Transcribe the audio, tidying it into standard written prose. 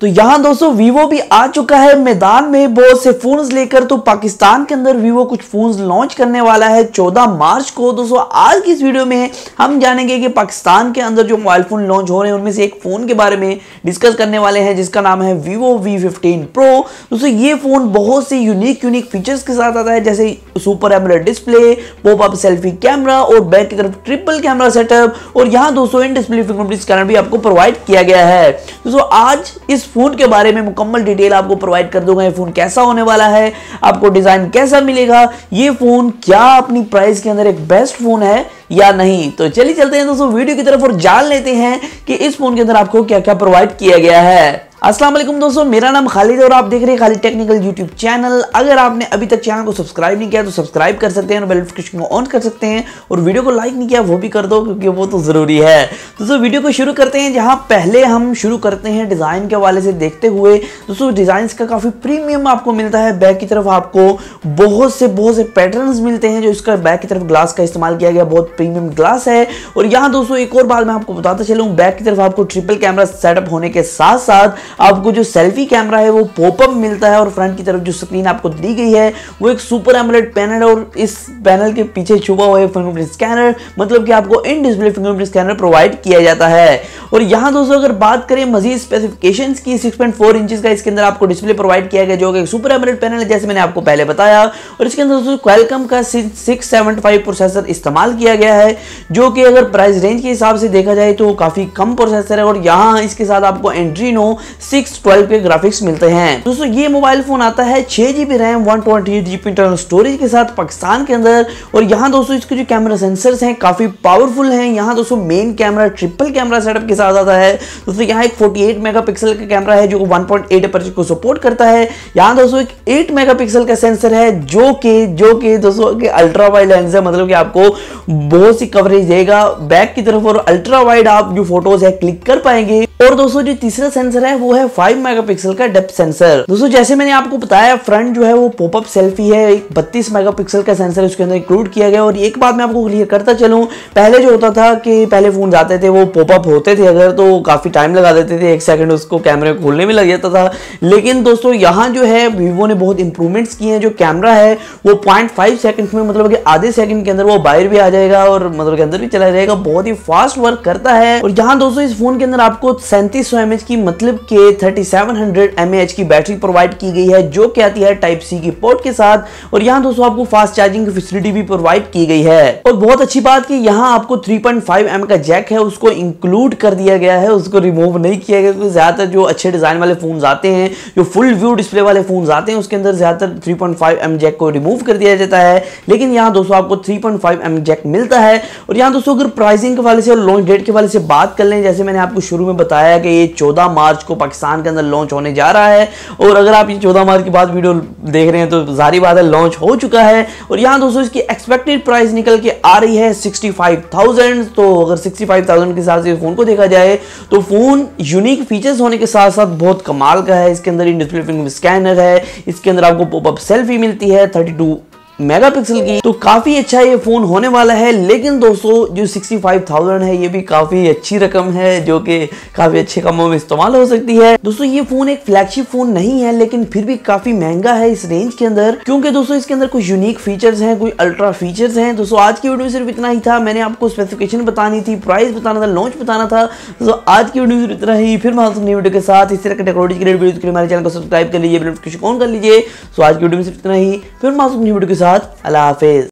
तो यहाँ दोस्तों वीवो भी आ चुका है मैदान में बहुत से फोन्स लेकर। तो पाकिस्तान के अंदर वीवो कुछ फोन्स लॉन्च करने वाला है 14 मार्च को। दोस्तों आज की इस वीडियो में हम जानेंगे कि पाकिस्तान के अंदर जो मोबाइल फोन लॉन्च हो रहे हैं उनमें से एक फोन के बारे में डिस्कस करने वाले हैं जिसका नाम है वीवो V15 Pro। दोस्तों ये फोन बहुत से यूनिक फीचर्स के साथ आता है, जैसे super AMOLED display, popup selfie camera और बैक की तरफ ट्रिपल कैमरा सेटअप, और यहाँ दोस्तों इन डिस्प्ले फिंगरप्रिंट स्कैनर भी आपको प्रोवाइड किया गया है। दोस्तों आज इस फोन के बारे में मुकम्मल डिटेल आपको प्रोवाइड कर दूंगा। ये फोन कैसा होने वाला है, आपको डिजाइन कैसा मिलेगा, ये फोन क्या अपनी प्राइस के अंदर एक बेस्ट फोन है या नहीं। तो चलिए चलते हैं दोस्तों वीडियो की तरफ और जान लेते हैं कि इस फोन के अंदर आपको क्या क्या प्रोवाइड किया गया है। अस्सलाम वालेकुम दोस्तों, मेरा नाम खालिद है और आप देख रहे हैं खालिद टेक्निकल यूट्यूब चैनल। अगर आपने अभी तक चैनल को सब्सक्राइब नहीं किया तो सब्सक्राइब कर सकते हैं और बेल नोटिफिकेशन को ऑन कर सकते हैं, और वीडियो को लाइक नहीं किया वो भी कर दो क्योंकि वो तो जरूरी है। दोस्तों वीडियो को शुरू करते हैं, जहां पहले हम शुरू करते हैं डिजाइन के हवाले से देखते हुए। दोस्तों डिजाइन का काफी प्रीमियम आपको मिलता है। बैक की तरफ आपको बहुत से पैटर्न्स मिलते हैं, जो इसका बैक की तरफ ग्लास का इस्तेमाल किया गया, बहुत प्रीमियम ग्लास है। और यहाँ दोस्तों एक और बात मैं आपको बताता चलूं, बैक की तरफ आपको ट्रिपल कैमरा सेटअप होने के साथ साथ आपको जो सेल्फी कैमरा है वो पॉपअप मिलता है, और फ्रंट की तरफ जो स्क्रीन आपको दी गई है वो एक सुपर एमोलेड पैनल है, और इस पैनल के पीछे छुपा हुआ है फिंगरप्रिंट स्कैनर, मतलब कि आपको in display fingerprint scanner provide किया जाता है। और यहाँ दोस्तों अगर बात करें मजीद स्पेसिफिकेशंस की, 6.4 इंचेस का इसके अंदर आपको डिस्प्ले प्रोवाइड किया गया, जो कि सुपर एमोलेड पैनल है जैसे मैंने आपको पहले बताया। और इसके अंदर दोस्तों क्वालकॉम का 675 प्रोसेसर इस्तेमाल किया गया है, जो कि अगर प्राइस रेंज के हिसाब से देखा जाए तो काफी कम प्रोसेसर है। और यहाँ इसके साथ आपको एड्रीनो 612 के ग्राफिक्स मिलते हैं। दोस्तों ये मोबाइल फोन आता है 6GB RAM 128GB internal storage के साथ पाकिस्तान के अंदर। और यहाँ दोस्तों इसके जो कैमरा सेंसर्स हैं काफी पावरफुल हैं। यहाँ दोस्तों main camera triple camera setup के साथ आता है। दोस्तों यहाँ एक 48 मेगापिक्सल का कैमरा है जो 1.8 अपर्चर को सपोर्ट करता है। यहाँ दोस्तों एक 8 मेगापिक्सल का सेंसर है जो कि दोस्तों अल्ट्रा वाइड लेंस है, मतलब कि आपको बहुत सी कवरेज देगा बैक की तरफ, और अल्ट्रा वाइड आप जो फोटोज है क्लिक कर पाएंगे। और दोस्तों जो तीसरा सेंसर है वो है 5 मेगापिक्सल का डेप्थ सेंसर। दोस्तों जैसे मैंने आपको बताया फ्रंट जो है वो पॉपअप सेल्फी है, एक 32 मेगापिक्सल का सेंसर उसके अंदर इंक्लूड किया गया। और एक बात मैं आपको क्लियर करता चलूं, पहले जो होता था कि पहले फोन आते थे वो पॉपअप होते थे अगर, तो काफी टाइम लगा देते थे, 1 सेकंड उसको कैमरे खोलने में लग जाता था। लेकिन दोस्तों यहाँ जो है वीवो ने बहुत इंप्रूवमेंट्स किए हैं। जो कैमरा है वो 0.5 सेकंड में, मतलब कि आधे सेकंड के अंदर वो बाहर भी आ जाएगा और मतलब के अंदर भी चला जाएगा, बहुत ही फास्ट वर्क करता है। और यहाँ दोस्तों इस फोन के अंदर आपको 3700 mAh की, मतलब के 3700 mAh की बैटरी प्रोवाइड की गई है, जो कि आती है टाइप सी की पोर्ट के साथ। और यहाँ दोस्तों आपको फास्ट चार्जिंग की फैसिलिटी भी प्रोवाइड की गई है। और बहुत अच्छी बात कि यहाँ आपको 3.5mm का जैक है उसको इंक्लूड कर दिया गया है, उसको रिमूव नहीं किया गया, क्योंकि ज्यादातर जो अच्छे डिजाइन वाले फोन आते हैं, जो फुल व्यू डिस्प्ले वाले फोन आते हैं, उसके अंदर ज्यादातर 3.5mm जैक को रिमूव कर दिया जाता है। लेकिन यहाँ दोस्तों आपको 3.5mm जैक मिलता है। और यहाँ दोस्तों अगर प्राइसिंग के वाले से और लॉन्च डेट के वाले से बात कर लें, जैसे मैंने आपको शुरू में बताया कि ये 14 मार्च को पाकिस्तान के अंदर लॉन्च होने जा रहा है। और अगर आप ये 14 मार्च के बाद वीडियो देख रहे हैं तो जारी बात है लॉन्च हो चुका है। और यहाँ दोस्तों इसकी एक्सपेक्टेड प्राइस निकल के आ रही है 65,000। तो अगर 65,000 के हिसाब से फोन को देखा जाए तो फोन यूनिक फीचर्स होने के साथ साथ बहुत कमाल का है। इसके अंदर इन डिस्प्ले फिंगरप्रिंट स्कैनर है, इसके अंदर आपको पॉपअप सेल्फी मिलती है 32 मेगापिक्सल की, तो काफी अच्छा ये फोन होने वाला है। लेकिन दोस्तों जो 65,000 है ये भी काफी अच्छी रकम है, जो कि काफी अच्छे कामों में इस्तेमाल हो सकती है। दोस्तों ये फोन एक फ्लैगशिप फोन नहीं है, लेकिन फिर भी काफी महंगा है इस रेंज के अंदर, क्योंकि दोस्तों इसके अंदर कुछ यूनिक फीचर्स हैं, कुछ अल्ट्रा फीचर्स हैं। दोस्तों आज की वीडियो में सिर्फ इतना ही था, मैंने आपको स्पेसिफिकेशन बतानी थी, प्राइस बताना था, लॉन्च बताना था। दोस्तों आज की वीडियो में सिर्फ इतना ही, फिर मैं नई वीडियो के साथ इस तरह के टेक्नोलॉजी के वीडियो के लिए हमारे चैनल को सब्सक्राइब कर लीजिए, बेल नोटिफिकेशन ऑन कर लीजिए। सो आज की वीडियो में सिर्फ इतना ही, फिर मैं नई वीडियो के साथ अल्लाह हाफिज।